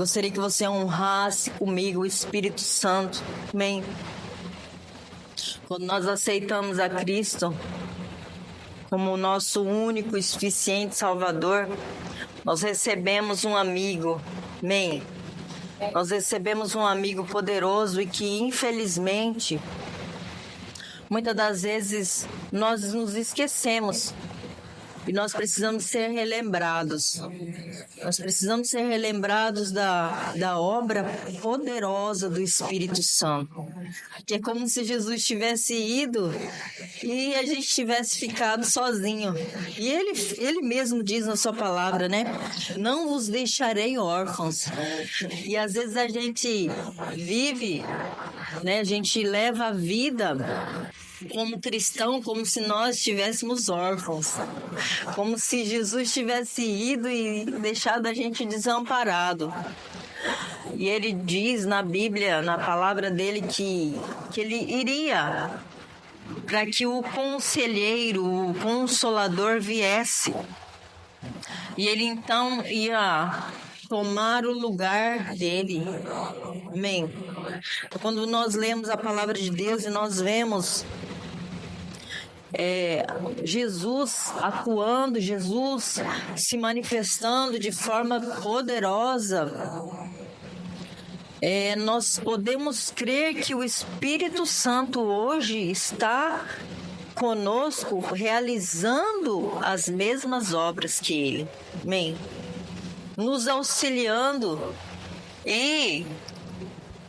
gostaria que você honrasse comigo o Espírito Santo. Amém. Quando nós aceitamos a Cristo como o nosso único e suficiente Salvador, nós recebemos um amigo. Amém. Nós recebemos um amigo poderoso e que, infelizmente, muitas das vezes nós nos esquecemos. E nós precisamos ser relembrados. Nós precisamos ser relembrados da obra poderosa do Espírito Santo. Que é como se Jesus tivesse ido e a gente tivesse ficado sozinho. E ele mesmo diz na sua palavra, né? Não vos deixarei órfãos. E às vezes a gente vive, né? A gente leva a vida como cristão, como se nós estivéssemos órfãos, como se Jesus tivesse ido e deixado a gente desamparado. E ele diz na Bíblia, na palavra dele, que ele iria para que o conselheiro, o consolador viesse. E ele então ia tomar o lugar dele. Amém. Quando nós lemos a palavra de Deus e nós vemos Jesus atuando, Jesus se manifestando de forma poderosa, nós podemos crer que o Espírito Santo hoje está conosco, realizando as mesmas obras que Ele. Amém. Nos auxiliando e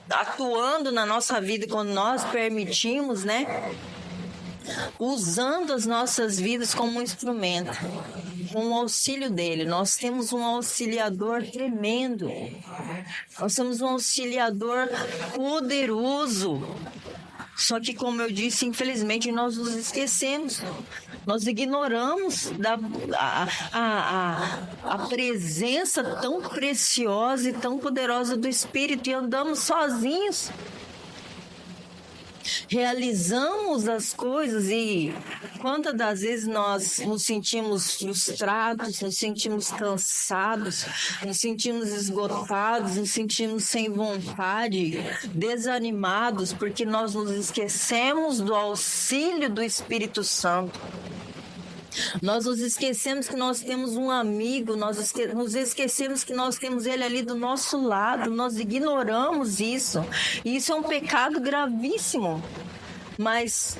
atuando na nossa vida quando nós permitimos, né? Usando as nossas vidas como um instrumento, com o auxílio dele. Nós temos um auxiliador tremendo. Nós temos um auxiliador poderoso. Só que, como eu disse, infelizmente nós nos esquecemos. Nós ignoramos a presença tão preciosa e tão poderosa do Espírito e andamos sozinhos. Realizamos as coisas e quantas das vezes nós nos sentimos frustrados, nos sentimos cansados, nos sentimos esgotados, nos sentimos sem vontade, desanimados, porque nós nos esquecemos do auxílio do Espírito Santo. Nós nos esquecemos que nós temos um amigo, nós nos esquecemos que nós temos ele ali do nosso lado, nós ignoramos isso. E isso é um pecado gravíssimo. Mas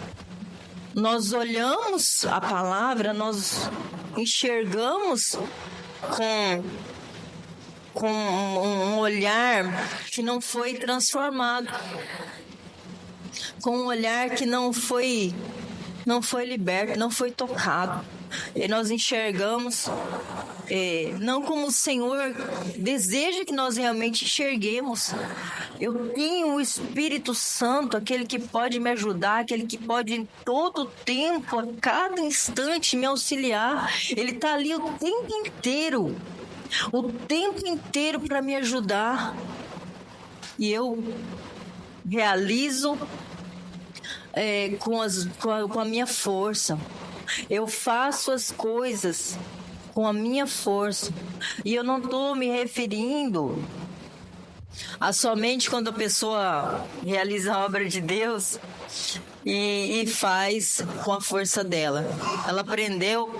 nós olhamos a palavra, nós enxergamos com um olhar que não foi transformado, com um olhar que não foi liberto, não foi tocado. E nós enxergamos não como o Senhor deseja que nós realmente enxerguemos. Eu tenho o Espírito Santo, aquele que pode me ajudar, aquele que pode em todo tempo, a cada instante me auxiliar. Ele está ali o tempo inteiro para me ajudar. E eu realizo com a minha força. Eu faço as coisas com a minha força. E eu não estou me referindo a somente quando a pessoa realiza a obra de Deus e faz com a força dela. Ela aprendeu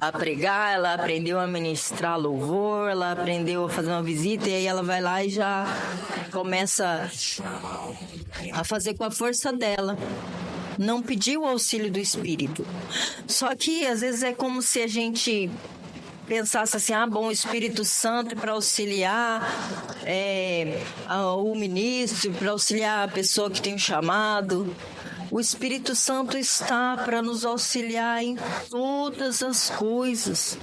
a pregar, ela aprendeu a ministrar louvor, ela aprendeu a fazer uma visita e aí ela vai lá e já começa a fazer com a força dela. Não pediu o auxílio do Espírito. Só que às vezes é como se a gente pensasse assim, o Espírito Santo é para auxiliar o ministro, para auxiliar a pessoa que tem um chamado. O Espírito Santo está para nos auxiliar em todas as coisas.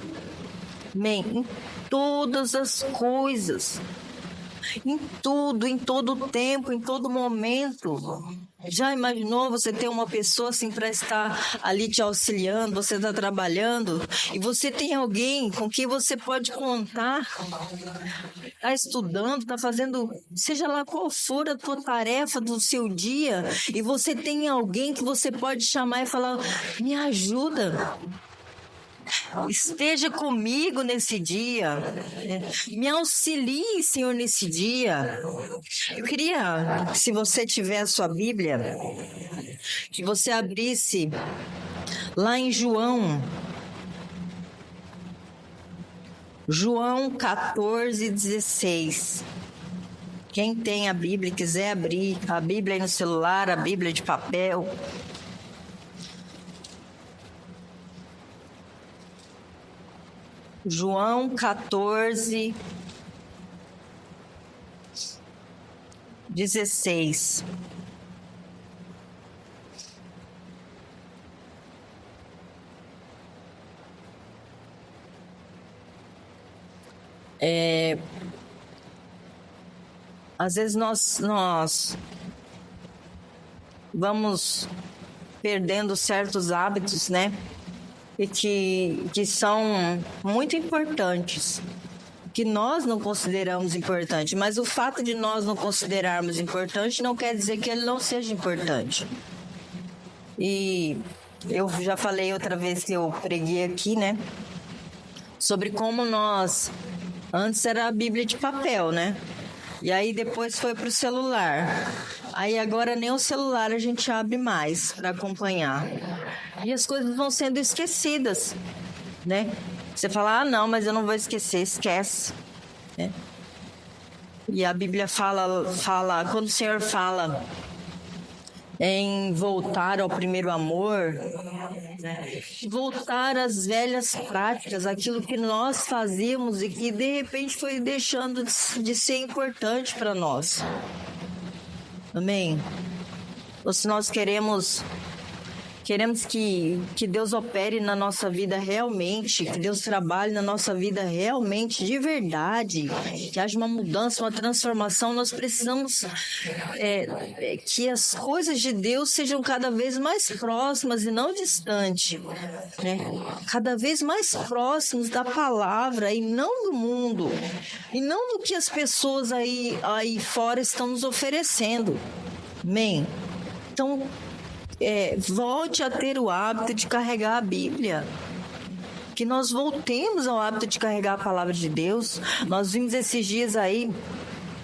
Amém? Em todas as coisas. Em tudo, em todo tempo, em todo momento. Já imaginou você ter uma pessoa assim para estar ali te auxiliando, você está trabalhando e você tem alguém com quem você pode contar, está estudando, está fazendo, seja lá qual for a tua tarefa do seu dia, e você tem alguém que você pode chamar e falar, me ajuda. esteja comigo nesse dia. Me auxilie, Senhor, nesse dia. Eu queria, se você tiver a sua Bíblia, que você abrisse lá em João 14:16. Quem tem a Bíblia e quiser abrir a Bíblia aí no celular, a Bíblia de papel. João 14:16. Às vezes nós vamos perdendo certos hábitos, né? E que são muito importantes, que nós não consideramos importante. Mas o fato de nós não considerarmos importante não quer dizer que ele não seja importante. E eu já falei outra vez que eu preguei aqui, né? Sobre como nós... Antes era a Bíblia de papel, né? E aí depois foi para o celular. Aí agora nem o celular a gente abre mais para acompanhar. E as coisas vão sendo esquecidas, né? Você fala, não, mas eu não vou esquecer, esquece. Né? E a Bíblia fala, quando o Senhor fala em voltar ao primeiro amor, né? Voltar às velhas práticas, aquilo que nós fazíamos e que de repente foi deixando de ser importante para nós. Amém? Ou se nós queremos que Deus opere na nossa vida realmente, que Deus trabalhe na nossa vida realmente, de verdade, que haja uma mudança, uma transformação, nós precisamos que as coisas de Deus sejam cada vez mais próximas e não distantes, né? Cada vez mais próximos da palavra e não do mundo, e não do que as pessoas aí fora estão nos oferecendo. Amém? Então, volte a ter o hábito de carregar a Bíblia. Que nós voltemos ao hábito de carregar a palavra de Deus. Nós vimos esses dias aí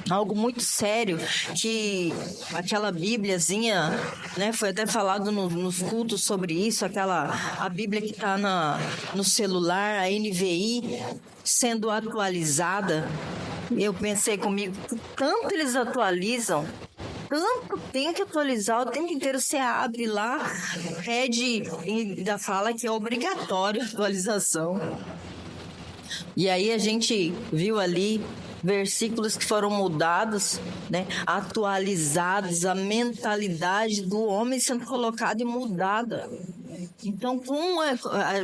algo muito sério, que aquela Bíbliazinha, né, foi até falado nos cultos sobre isso, a Bíblia que está no celular, a NVI, sendo atualizada. Eu pensei comigo, tanto eles atualizam, tanto tem que atualizar o tempo inteiro. Você abre lá, pede, ainda fala que é obrigatório a atualização. E aí a gente viu ali versículos que foram mudados, né? Atualizados, a mentalidade do homem sendo colocada e mudada. Então,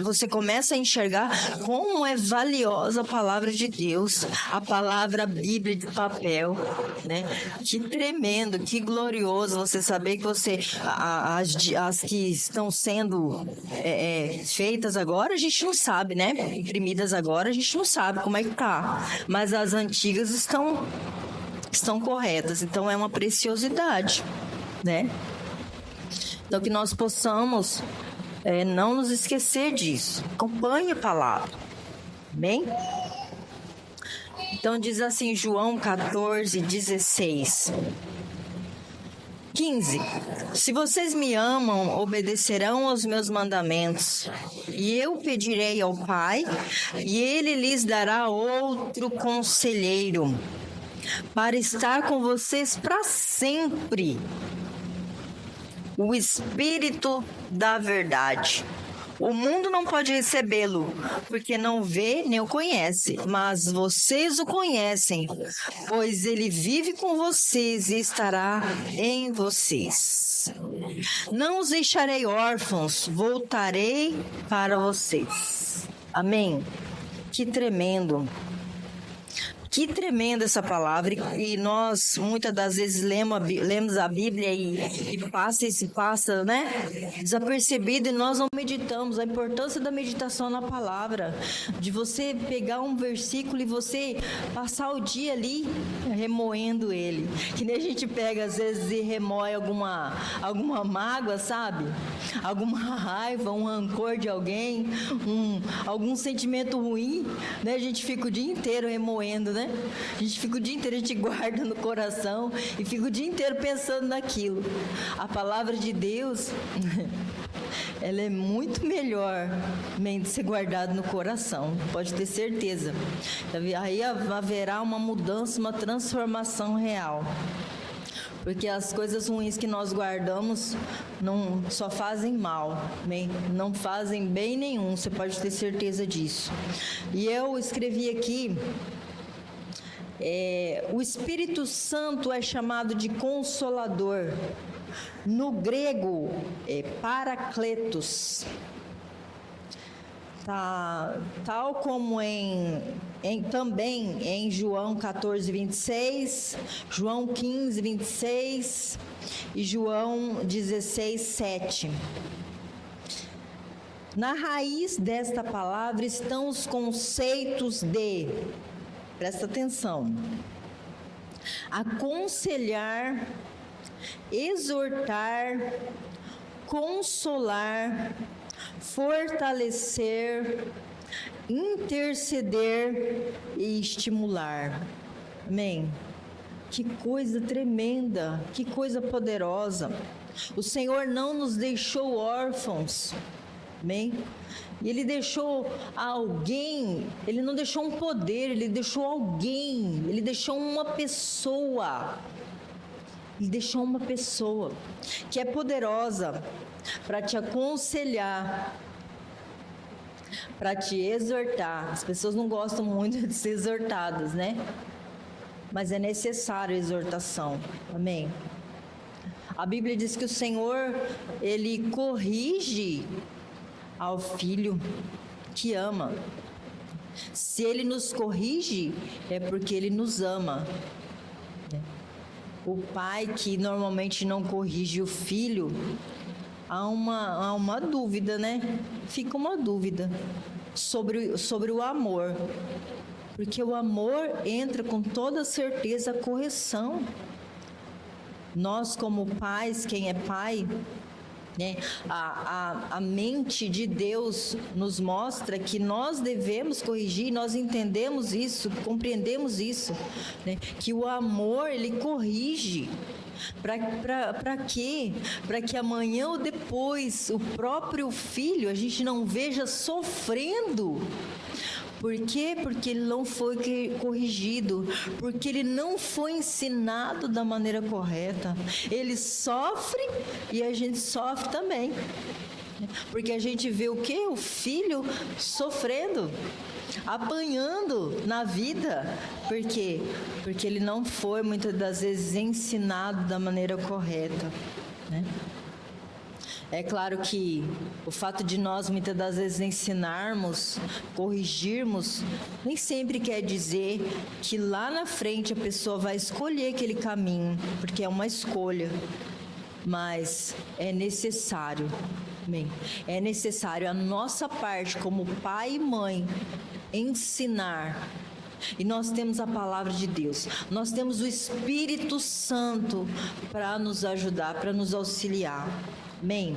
você começa a enxergar como é valiosa a palavra de Deus, a palavra Bíblia de papel, né? Que tremendo, que glorioso você saber que as que estão sendo feitas agora, a gente não sabe, né? Imprimidas agora, a gente não sabe como é que tá, mas as antigas estão corretas, então é uma preciosidade, né? Então, que nós possamos não nos esquecer disso. Acompanhe a palavra. Bem? Então, diz assim, João 14:16. 15. Se vocês me amam, obedecerão aos meus mandamentos. E eu pedirei ao Pai, e Ele lhes dará outro conselheiro, para estar com vocês para sempre. O Espírito da verdade. O mundo não pode recebê-lo, porque não vê nem o conhece, mas vocês o conhecem, pois ele vive com vocês e estará em vocês. Não os deixarei órfãos, voltarei para vocês. Amém? Que tremendo. Que tremenda essa palavra, e nós muitas das vezes lemos a Bíblia e passa, né, desapercebido, e nós não meditamos. A importância da meditação na palavra, de você pegar um versículo e você passar o dia ali remoendo ele, que nem a gente pega às vezes e remoe alguma mágoa, sabe? Alguma raiva, um rancor de alguém, algum sentimento ruim, né? A gente fica o dia inteiro remoendo, né? A gente fica o dia inteiro, a gente guarda no coração e fica o dia inteiro pensando naquilo. A palavra de Deus, ela é muito melhor de ser guardada no coração, pode ter certeza. Aí haverá uma mudança, uma transformação real. Porque as coisas ruins que nós guardamos não só fazem mal, não fazem bem nenhum, você pode ter certeza disso. E eu escrevi aqui, o Espírito Santo é chamado de Consolador. No grego, é Paracletos. Tal como também em João 14, 26, João 15, 26 e João 16, 7. Na raiz desta palavra estão os conceitos de, presta atenção, aconselhar, exortar, consolar, fortalecer, interceder e estimular. Amém? Que coisa tremenda, que coisa poderosa. O Senhor não nos deixou órfãos. Amém? E Ele deixou alguém, Ele não deixou um poder, Ele deixou alguém, Ele deixou uma pessoa. Ele deixou uma pessoa que é poderosa para te aconselhar, para te exortar. As pessoas não gostam muito de ser exortadas, né? Mas é necessário a exortação. Amém? A Bíblia diz que o Senhor, Ele corrige ao filho que ama. Se Ele nos corrige, é porque Ele nos ama. O pai que normalmente não corrige o filho, há uma dúvida, né? Fica uma dúvida sobre o amor. Porque o amor entra com toda certeza a correção. Nós como pais, quem é pai, né? A mente de Deus nos mostra que nós devemos corrigir, nós entendemos isso, compreendemos isso, né? Que o amor, ele corrige. Para quê? Para que amanhã ou depois o próprio filho a gente não veja sofrendo. Por quê? Porque ele não foi corrigido, porque ele não foi ensinado da maneira correta. Ele sofre e a gente sofre também. Porque a gente vê o quê? O filho sofrendo, apanhando na vida. Por quê? Porque ele não foi, muitas das vezes, ensinado da maneira correta, né? É claro que o fato de nós, muitas das vezes, ensinarmos, corrigirmos, nem sempre quer dizer que lá na frente a pessoa vai escolher aquele caminho, porque é uma escolha. Mas é necessário, amém? É necessário a nossa parte como pai e mãe ensinar. E nós temos a palavra de Deus, nós temos o Espírito Santo para nos ajudar, para nos auxiliar. Amém?